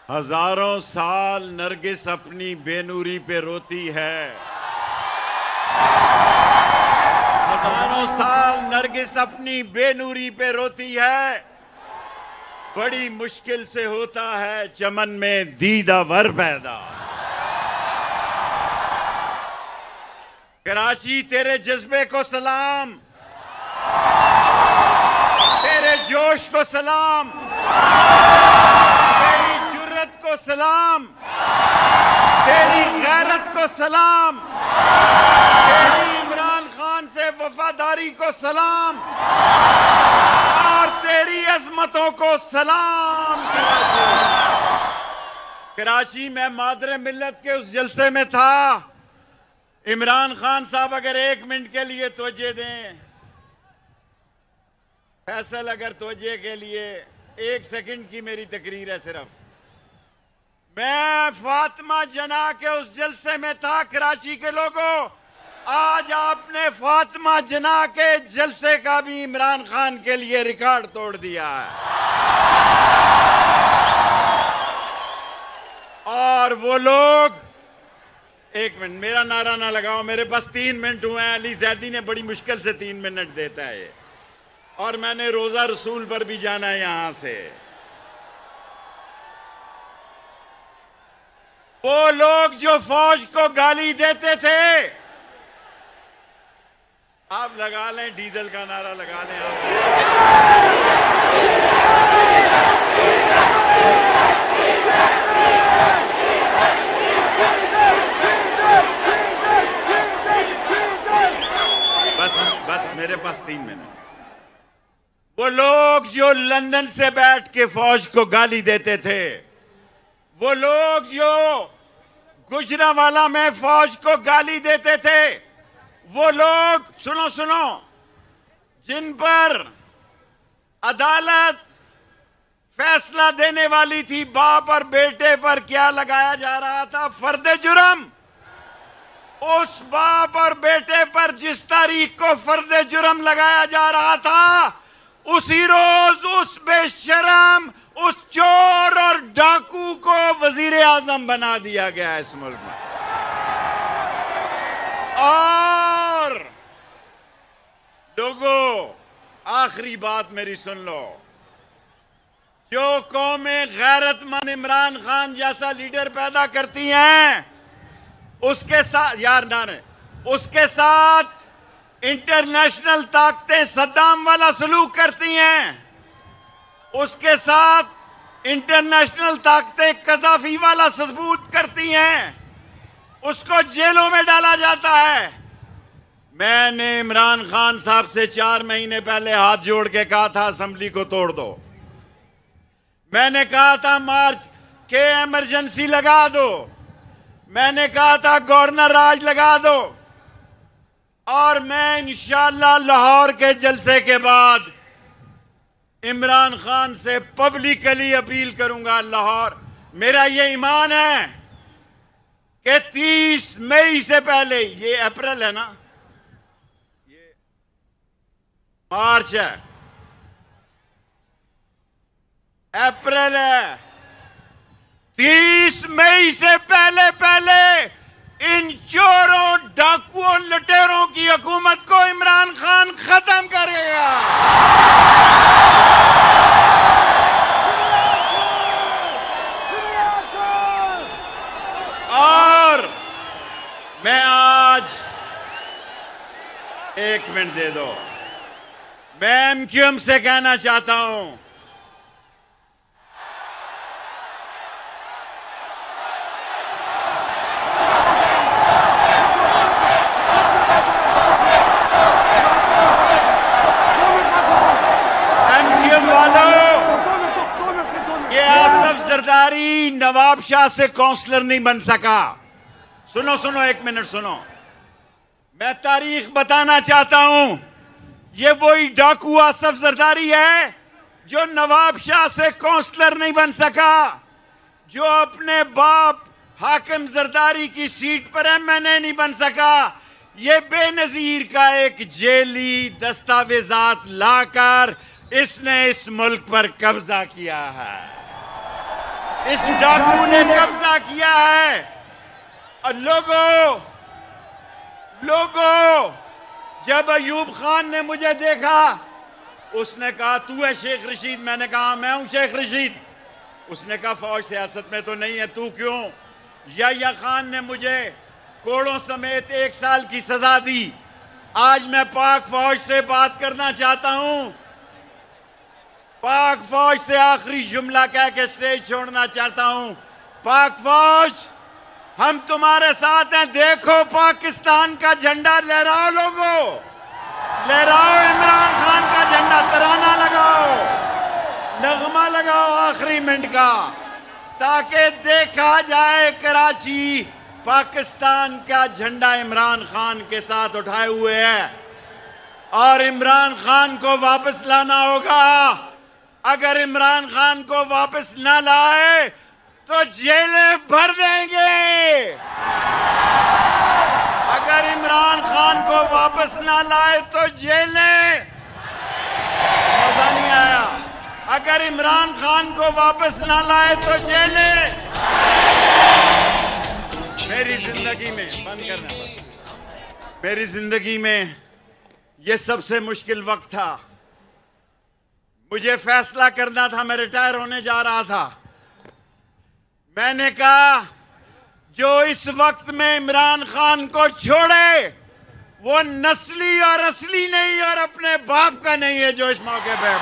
हजारों साल नरगिस अपनी बेनूरी पे रोती है। हजारों साल नरगिस अपनी बेनूरी पे रोती है। बड़ी मुश्किल से होता है चमन में दीदावर पैदा। कराची तेरे जज्बे को सलाम, तेरे जोश को सलाम, तेरी जुर्रत को सलाम, तेरी गैरत को सलाम, तेरी इमरान खान से वफादारी को सलाम और तेरी अजमतों को सलाम। कराची में मादरे मिल्लत के उस जलसे में था। इमरान खान साहब अगर 1 मिनट के लिए तवज्जो दें, फैसल अगर तवज्जो के लिए 1 सेकंड की मेरी तकरीर है सिर्फ। मैं फातिमा जना के उस जलसे में था। कराची के लोगों, आज आपने फातिमा जना के जलसे का भी इमरान खान के लिए रिकॉर्ड तोड़ दिया है। और वो लोग, 1 मिनट मेरा नारा ना लगाओ, मेरे पास 3 मिनट हुए हैं। अली जैदी ने बड़ी मुश्किल से 3 मिनट देता है और मैंने रोजा रसूल पर भी जाना है यहां से। वो लोग जो फौज को गाली देते थे, आप लगा लें डीजल का नारा लगा लें बस मेरे पास 3 मिनट। वो लोग जो लंदन से बैठ के फौज को गाली देते थे, वो लोग जो गुजरांवाला में फौज को गाली देते थे, वो लोग सुनो जिन पर अदालत फैसला देने वाली थी, बाप और बेटे पर क्या लगाया जा रहा था, फर्द जुर्म। उस बाप और बेटे पर जिस तारीख को फर्द जुर्म लगाया जा रहा था, उसी रोज उस बेशरम, उस चोर और डाकू को वजीर आजम बना दिया गया इस मुल्क में। और लोगों, आखिरी बात मेरी सुन लो। जो कौमें गैरतमंद इमरान खान जैसा लीडर पैदा करती हैं, उसके साथ उसके साथ इंटरनेशनल ताकतें सद्दाम वाला सलूक करती हैं। उसके साथ इंटरनेशनल ताकतें कज़ाफी वाला सबूत करती हैं। उसको जेलों में डाला जाता है। मैंने इमरान खान साहब से 4 महीने पहले हाथ जोड़ के कहा था, असेंबली को तोड़ दो। मैंने कहा था मार्च के इमरजेंसी लगा दो। मैंने कहा था गवर्नर राज लगा दो। और मैं इंशाअल्लाह लाहौर के जलसे के बाद इमरान खान से पब्लिकली अपील करूंगा। लाहौर, मेरा ये ईमान है कि 30 मई से पहले, ये अप्रैल है ना, ये मार्च है, अप्रैल है, 30 मई से पहले इन चोरों, डाकुओं, लुटेरों की हुकूमत को इमरान खान खत्म करेगा। और मैं आज 1 मिनट दे दो, मैं एमक्यूएम से कहना चाहता हूं, जरदारी नवाब शाह से काउंसलर नहीं बन सका। सुनो 1 मिनट सुनो, मैं तारीख बताना चाहता हूं। ये वही डाकू आसफ जरदारी है जो नवाब शाह से काउंसलर नहीं बन सका, जो अपने बाप हाकिम जरदारी की सीट पर एमएनए नहीं बन सका। ये बेनजीर का एक जेली दस्तावेजात लाकर इसने इस मुल्क पर कब्जा किया है। इस डाकू ने कब्जा किया है। और लोगों, जब अयूब खान ने मुझे देखा, उसने कहा तू है शेख रशीद। मैंने कहा मैं हूं शेख रशीद। उसने कहा फौज सियासत में तो नहीं है, तू क्यों? याह्या खान ने मुझे कोड़ों समेत 1 साल की सजा दी। आज मैं पाक फौज से बात करना चाहता हूं। पाक फौज से आखिरी जुमला कह के स्टेज छोड़ना चाहता हूं। पाक फौज, हम तुम्हारे साथ हैं। देखो पाकिस्तान का झंडा लहराओ, लोगों लहराओ, इमरान खान का झंडा, तराना लगाओ, नगमा लगाओ आखिरी मिनट का, ताकि देखा जाए कराची पाकिस्तान का झंडा इमरान खान के साथ उठाए हुए है। और इमरान खान को वापस लाना होगा। अगर इमरान खान को वापस ना लाए तो जेलें भर देंगे। अगर इमरान खान को वापस ना लाए तो जेलें, मजा नहीं आया। अगर इमरान खान को वापस ना लाए तो जेलें। मेरी जिंदगी में, बंद करना बस, मेरी जिंदगी में यह सबसे मुश्किल वक्त था। मुझे फैसला करना था, मैं रिटायर होने जा रहा था। मैंने कहा जो इस वक्त में इमरान खान को छोड़े वो नस्ली और असली नहीं और अपने बाप का नहीं है जो इस मौके पे है।